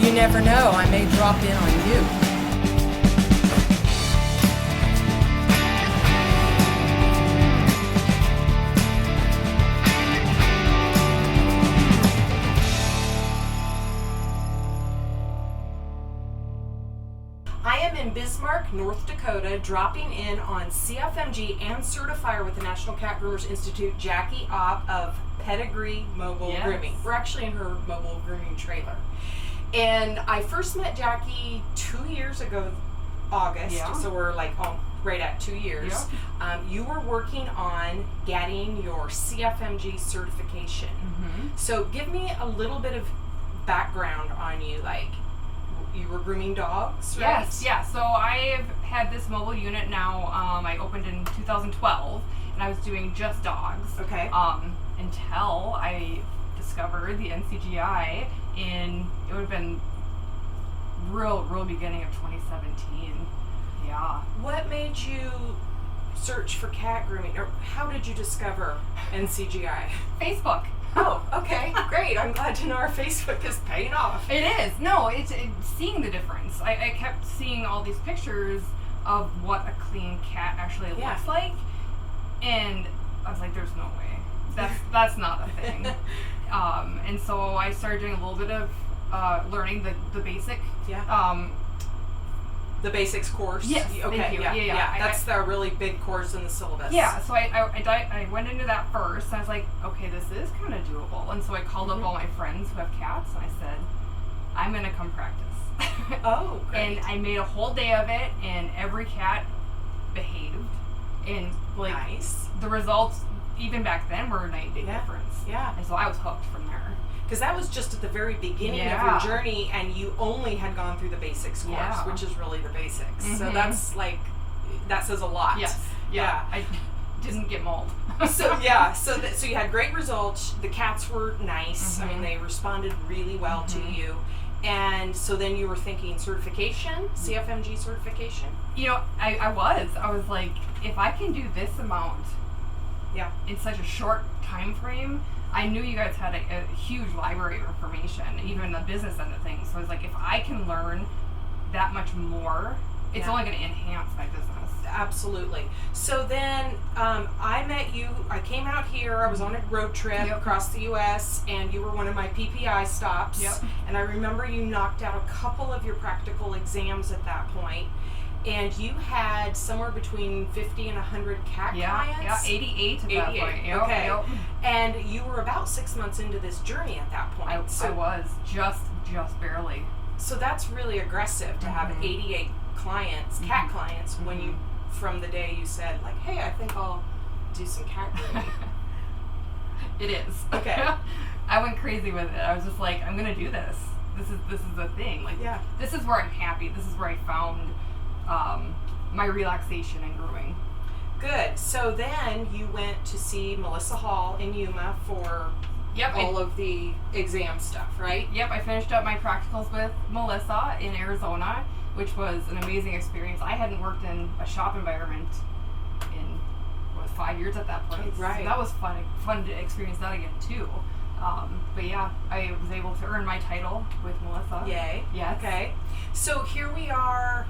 You never know, I may drop in on you. I am in Bismarck, North Dakota, dropping in on CFMG and Certifier with the National Cat Groomers Institute, Jacque Opp of Pedigree Mobile Grooming. We're actually in her mobile grooming trailer. And I first met Jacque 2 years ago, August, so we're like right at 2 years. Yeah. You were working on getting your CFMG certification. So give me a little bit of background on you, like you were grooming dogs, right? Yes, yeah. So I've had this mobile unit now. I opened in 2012, and I was doing just dogs. Okay. Until I discovered the NCGI it would have been real beginning of 2017. Yeah. What made you search for cat grooming, or how did you discover NCGI? Facebook. Oh, okay, great. I'm glad to know our Facebook is paying off. It is. No, it's seeing the difference. I kept seeing all these pictures of what a clean cat actually looks like, and I was like, there's no way. That's not a thing. And so I started doing a little bit of learning the basic. The basics course. Yes. Okay. Thank you. Yeah. That's the really big course in the syllabus. Yeah. So I went into that first, and I was like, okay, this is kind of doable. And so I called up all my friends who have cats, and I said, I'm gonna come practice. Oh, great. And I made a whole day of it, and every cat behaved, and like the results even back then were a night and day difference. Yeah. And so I was hooked from there. Because that was just at the very beginning of your journey, and you only had gone through the basics course, which is really the basics. So that's like, that says a lot. Yes. Yeah. I didn't get mauled. So you had great results. The cats were nice. I mean, they responded really well to you. And so then you were thinking certification, CFMG certification? You know, I was like, if I can do this amount in such a short time frame, I knew you guys had a huge library of information, even the business end of things. So I was like, if I can learn that much more, it's only going to enhance my business. Absolutely. So then I met you. I came out here. I was on a road trip across the U.S., and you were one of my PPI stops. And I remember you knocked out a couple of your practical exams at that point. And you had somewhere between 50 and 100 cat clients? Yeah, 88 at that point. Okay. And you were about 6 months into this journey at that point. I was, just barely. So that's really aggressive to have 88 clients, cat clients, when you, from the day you said, like, hey, I think I'll do some cat grooming. It is. Okay. I went crazy with it. I was just like, I'm going to do this. This is the thing. Like, this is where I'm happy. This is where I found my relaxation in grooming. Good. So then you went to see Melissa Hall in Yuma for all of the exam stuff, right? Yep, I finished up my practicals with Melissa in Arizona, which was an amazing experience. I hadn't worked in a shop environment in 5 years at that point. Right. So that was fun to experience that again too. But yeah, I was able to earn my title with Melissa. Yay. Yes. Okay. So here we are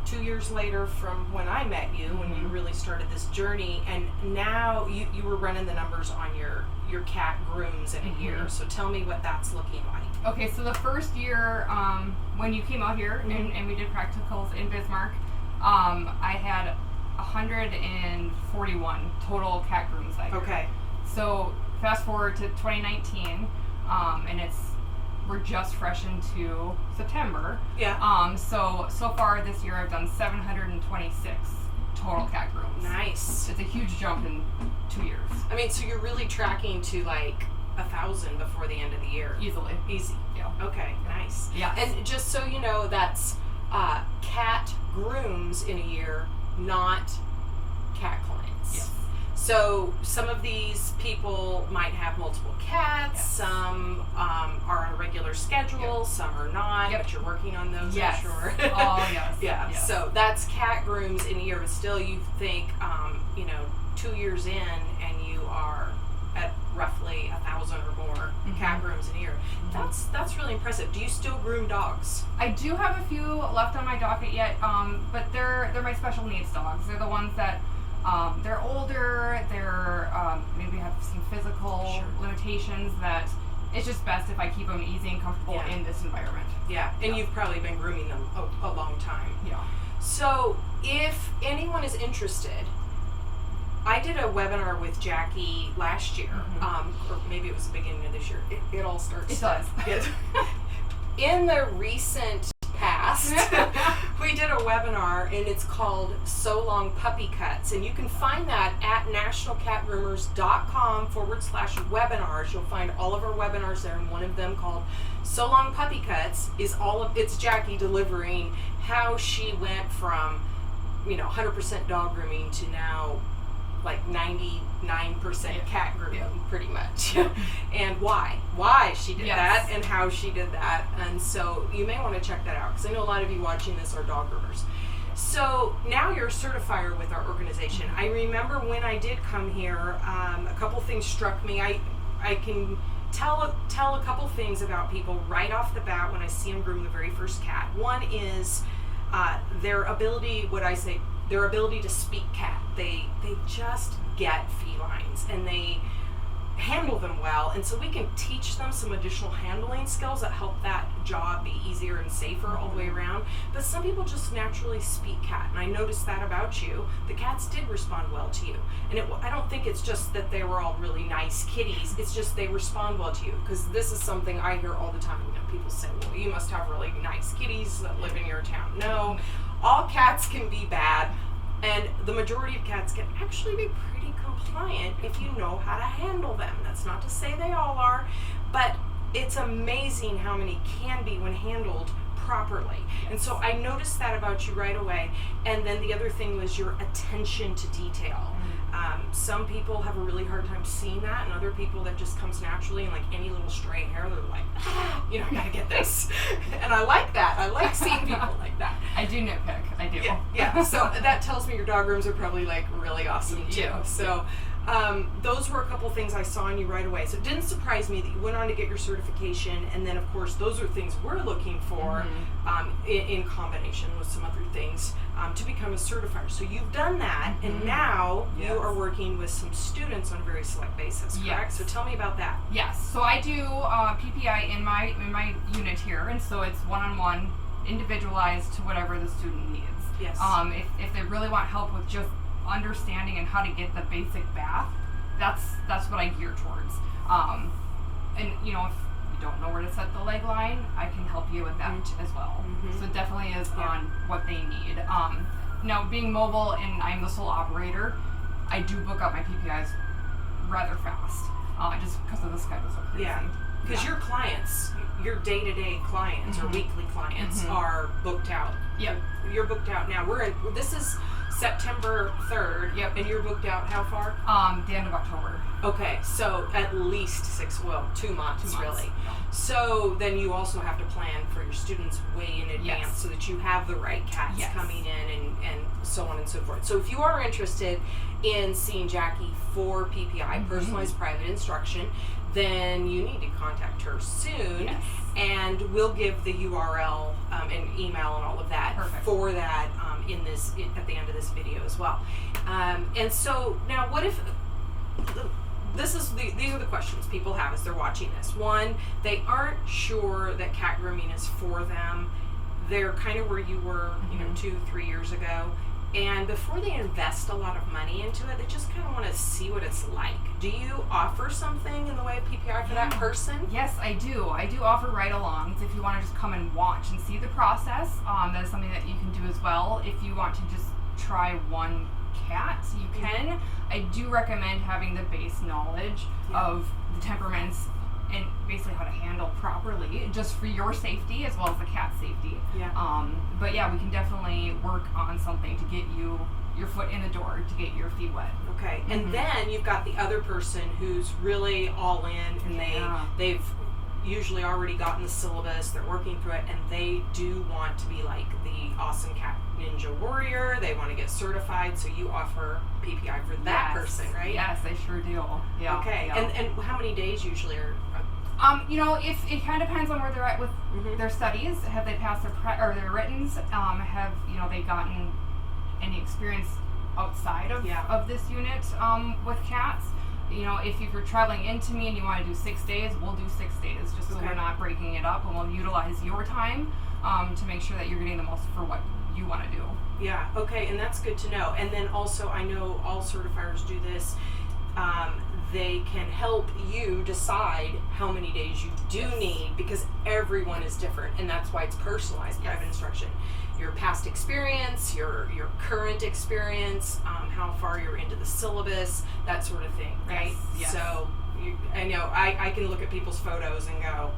2 years later from when I met you, when you really started this journey, and now you were running the numbers on your cat grooms in a year. So tell me what that's looking like. Okay, so the first year when you came out here and we did practicals in Bismarck, I had 141 total cat grooms that year. Okay. So fast forward to 2019, and we're just fresh into September. Yeah. So far this year I've done 726 total cat grooms. Nice. It's a huge jump in 2 years. I mean, so you're really tracking to like 1,000 before the end of the year. Easy. Yeah. Okay. Nice. Yeah. And just so you know, that's cat grooms in a year, not cat clients. Yes. So some of these people might have multiple cats. Some are on a regular schedule. Some are not. But you're working on those, I'm sure. Oh, yes. Yes. So that's cat grooms in a year, but still you think, 2 years in, and you are at roughly 1,000 or more cat grooms a year. That's really impressive. Do you still groom dogs? I do have a few left on my docket yet, but they're my special needs dogs. They're the ones that they're older, they're maybe have some physical limitations that it's just best if I keep them easy and comfortable in this environment. Yeah, and you've probably been grooming them a long time. Yeah. So if anyone is interested, I did a webinar with Jackie last year, or maybe it was the beginning of this year. It all starts. It does. In the recent past, we did a webinar, and it's called So Long Puppy Cuts, and you can find that at nationalcatgroomers.com/webinars. You'll find all of our webinars there, and one of them called So Long Puppy Cuts is it's Jackie delivering how she went from 100% dog grooming to now like 99% cat grooming, pretty much. And why she did that and how she did that. And so you may want to check that out, because I know a lot of you watching this are dog groomers. So now you're a certifier with our organization. I remember when I did come here, a couple things struck me. I can tell a couple things about people right off the bat when I see them groom the very first cat. One is their ability to speak cat. They just get felines, and they handle them well, and so we can teach them some additional handling skills that help that job be easier and safer all the way around. But some people just naturally speak cat, and I noticed that about you. The cats did respond well to you, and I don't think it's just that they were all really nice kitties, it's just they respond well to you, because this is something I hear all the time. People say, well, you must have really nice kitties that live in your town. No, all cats can be bad, and the majority of cats can actually be pretty compliant if you know how to handle them. That's not to say they all are, but it's amazing how many can be when handled properly. And so I noticed that about you right away. And then the other thing was your attention to detail. Some people have a really hard time seeing that, and other people that just comes naturally, and like any little stray hair, they're like, I gotta get this. And I like that. I like seeing people like that. I do nitpick. I do. Yeah. So that tells me your dog grooms are probably like really awesome too. Yeah. So those were a couple things I saw in you right away. So it didn't surprise me that you went on to get your certification, and then of course those are things we're looking for in combination with some other things to become a certifier. So you've done that, and now you are working with some students on a very select basis, correct? So tell me about that. Yes. So I do PPI in my unit here, and so it's one-on-one, individualized to whatever the student needs. Yes. If they really want help with just understanding and how to get the basic bath, that's what I gear towards. And if you don't know where to set the leg line, I can help you with that as well. So it definitely is on what they need. Now, being mobile and I'm the sole operator, I do book up my PPIs rather fast, just because of the schedule so crazy. Yeah, because your clients, your day-to-day clients or weekly clients are booked out. Yep. You're booked out now. This is September 3rd. Yep. And you're booked out how far? The end of October. Okay, so at least 2 months, really. Yeah. So then you also have to plan for your students way in advance so that you have the right cats coming in and so on and so forth. So if you are interested in seeing Jackie for PPI, personalized private instruction, then you need to contact her soon. Yes. And we'll give the URL and email and all of that for that at the end of this video as well. And so now, what if these are the questions people have as they're watching this. One, they aren't sure that cat grooming is for them. They're kind of where you were, 2-3 years ago. And before they invest a lot of money into it, they just kind of want to see what it's like. Do you offer something in the way of PPI for that person? Yes, I do. I do offer ride-alongs if you want to just come and watch and see the process. That is something that you can do as well. If you want to just try one cat, you can. I do recommend having the base knowledge of the temperaments and basically how to handle properly, just for your safety as well as the cat's safety. But yeah, we can definitely work on something to get you your foot in the door, to get your feet wet. Okay, and then you've got the other person who's really all in, and they've usually already gotten the syllabus, they're working through it, and they do want to be like the awesome cat ninja warrior. They want to get certified, so you offer PPI for that person, right? Yes, I sure do. Yeah. Okay. Yeah. And how many days usually are? If it kind of depends on where they're at with their studies. Have they passed their their writtens? Have they gotten any experience outside of this unit with cats? If you're traveling into me and you want to do 6 days, we'll do 6 days, just so we're not breaking it up, and we'll utilize your time to make sure that you're getting the most for what you want to do. Yeah. Okay, and that's good to know. And then also, I know all certifiers do this. They can help you decide how many days you do need, because everyone is different, and that's why it's personalized private instruction. Your past experience, your current experience, how far you're into the syllabus, that sort of thing, right? Yes. So I know I can look at people's photos and go,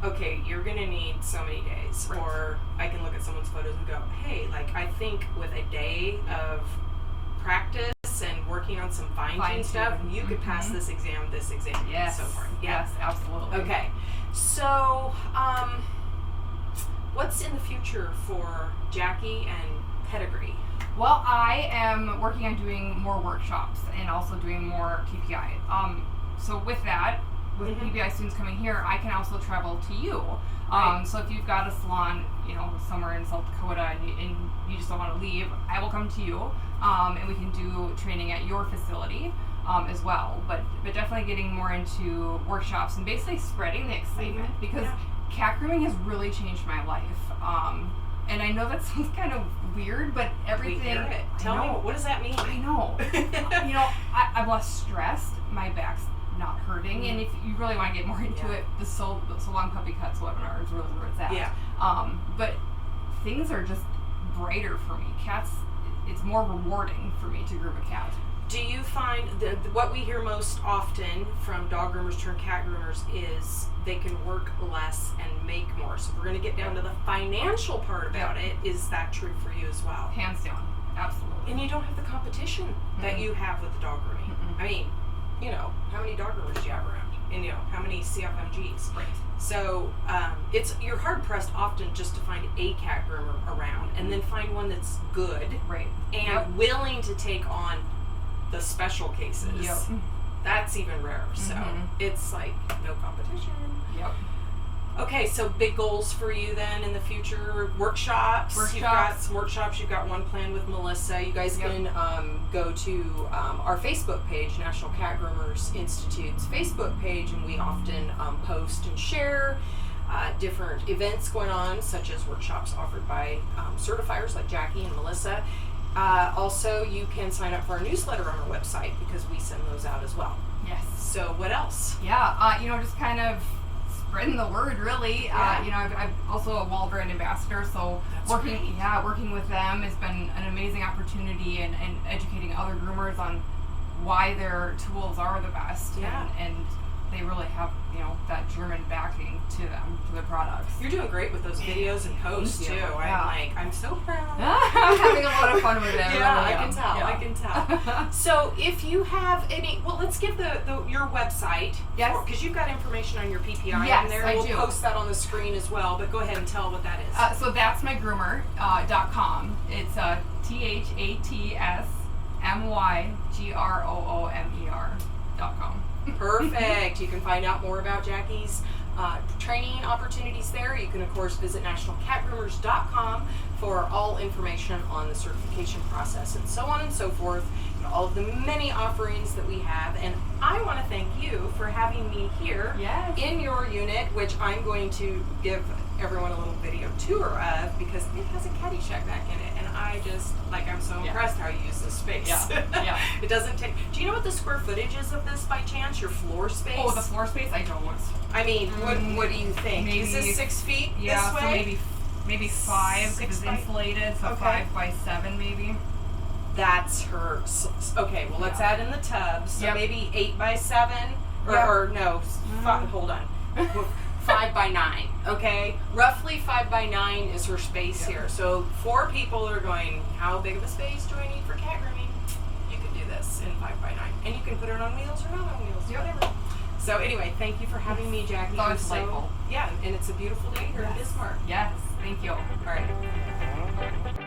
okay, you're gonna need so many days, or I can look at someone's photos and go, hey, like I think with a day of practice and working on some fine-tune stuff, you could pass this exam, and so forth. Yes, absolutely. Okay, so what's in the future for Jacque and Pedigree? Well, I am working on doing more workshops and also doing more PPI. So with that, with PPI students coming here, I can also travel to you. So if you've got a salon, somewhere in South Dakota, and you just don't want to leave, I will come to you, and we can do training at your facility as well. But definitely getting more into workshops and basically spreading the excitement, because cat grooming has really changed my life. And I know that sounds kind of weird, but everything. We hear it. Tell me, what does that mean? I know. I'm less stressed. My back's not hurting, and if you really want to get more into it, the Salon Puppy Cuts webinar is really where it's at. Yeah. But things are just brighter for me. Cats, it's more rewarding for me to groom a cat. Do you find what we hear most often from dog groomers turned cat groomers is they can work less and make more? So we're going to get down to the financial part about it. Is that true for you as well? Hands down, absolutely. And you don't have the competition that you have with the dog grooming. I mean, how many dog groomers do you have around? And how many CFMGs? Right. So you're hard pressed often just to find a cat groomer around, and then find one that's good, right, and willing to take on the special cases. Yep. That's even rarer. So it's like no competition. Yep. Okay, so big goals for you then in the future. Workshops. You've got some workshops. You've got one planned with Melissa. You guys can go to our Facebook page, National Cat Groomers Institute's Facebook page, and we often post and share different events going on, such as workshops offered by certifiers like Jacque and Melissa. Also, you can sign up for our newsletter on our website, because we send those out as well. Yes. So what else? Yeah, just kind of spreading the word, really. I'm also a Wall brand ambassador, so working with them has been an amazing opportunity, and educating other groomers on why their tools are the best, and they really have that German backing to them, to their products. You're doing great with those videos and posts too. I'm so proud. I'm having a lot of fun with it. I can tell. So if you have any, let's give your website. Yes. Because you've got information on your PPI yes, in there. I we'll do. Post that on the screen as well, but go ahead and tell what that is. So that's my groomer.com. It's THATSMYGROOMER.com. Perfect. You can find out more about Jackie's training opportunities there. You can, of course, visit nationalcatgroomers.com for all information on the certification process and so on and so forth, and all of the many offerings that we have. And I want to thank you for having me here in your unit, which I'm going to give everyone a little video tour of, because it has a Caddyshack back in it, and I just, I'm so impressed how you use this space. Yeah. It doesn't take. Do you know what the square footage is of this by chance? Your floor space? Oh, the floor space? I don't. I mean, what do you think? Maybe, is this 6 feet this way? So maybe 5, because it's insulated, so 5 by 7 maybe. That's her. Okay, well, let's add in the tub. So maybe 8 by 7, or no, 5, hold on. 5 by 9, okay? Roughly 5 by 9 is her space here. So 4 people are going, how big of a space do I need for cat grooming? You can do this in 5 by 9. And you can put it on wheels or not on wheels, whatever. So anyway, thank you for having me, Jackie. It's always delightful. Yeah, and it's a beautiful day here in Bismarck. Yes, thank you. All right.